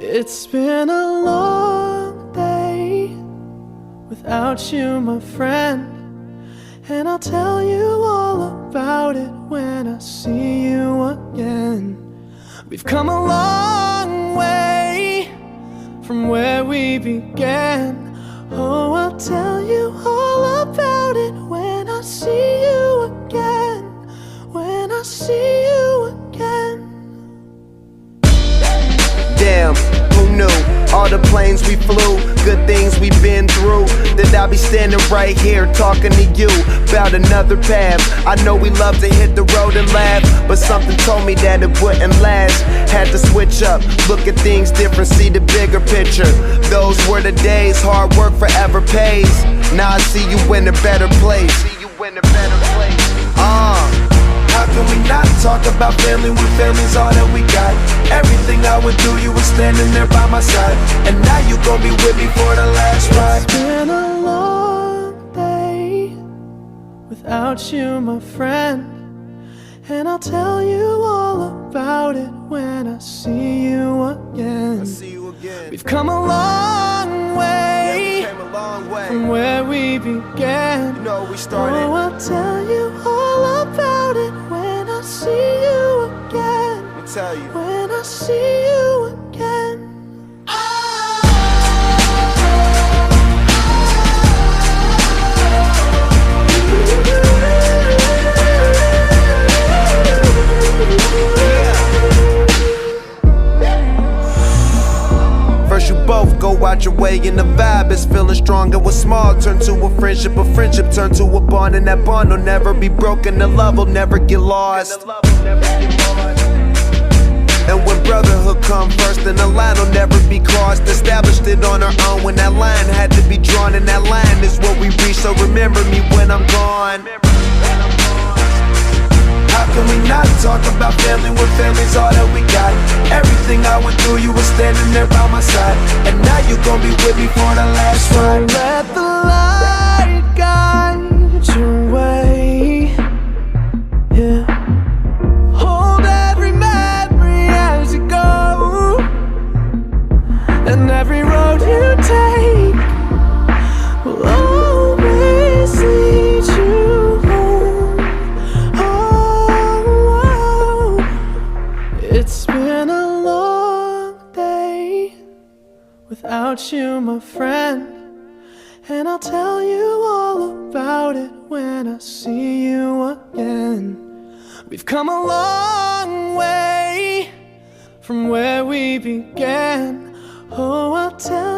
It's been a long day without you, my friend, and I'll tell you all about it when I see you again. We've come a long way from where we began. Oh, I'll tell you all about it when I see you again. When I see you again. Damn, who knew? All the planes we flew, good things we've been through, that I'll be standing right here talking to you about another path. I know we love to hit the road and laugh, but something told me that it wouldn't last. Had to switch up, look at things different, see the bigger picture. Those were the days, hard work forever pays. Now I see you in a better place. How can we not talk about family when family's all that we got? Everything I would do, you were standing there by my side, and now you gon' be with me for the last ride. It's been a long day without you, my friend, and I'll tell you all about it when I see you again. We've come a long way, from where we began. You know we started. Oh, I'll tell you all about it when I see you again. Let me tell you. When I see you again. First you both go out your way and the vibe is feeling strong. And what's small turn to a friendship turn to a bond, and that bond will never be broken. The love will never get lost. And when brotherhood come first, then the line will never be crossed. Established it on our own when that line had to be drawn, and that line is what we reach. So remember me when I'm gone. How can we not talk about family when family's all that we got? Everything I went through, you were standing there by my side, and now you gon' be with me for the last ride. Let the light guide your way. Yeah. Hold every memory as you go, and every road you take will always lead you home. Oh, it's been a long day without you, my friend, and I'll tell you all about it when I see you again. We've come a long way from where we began. Oh, I'll tell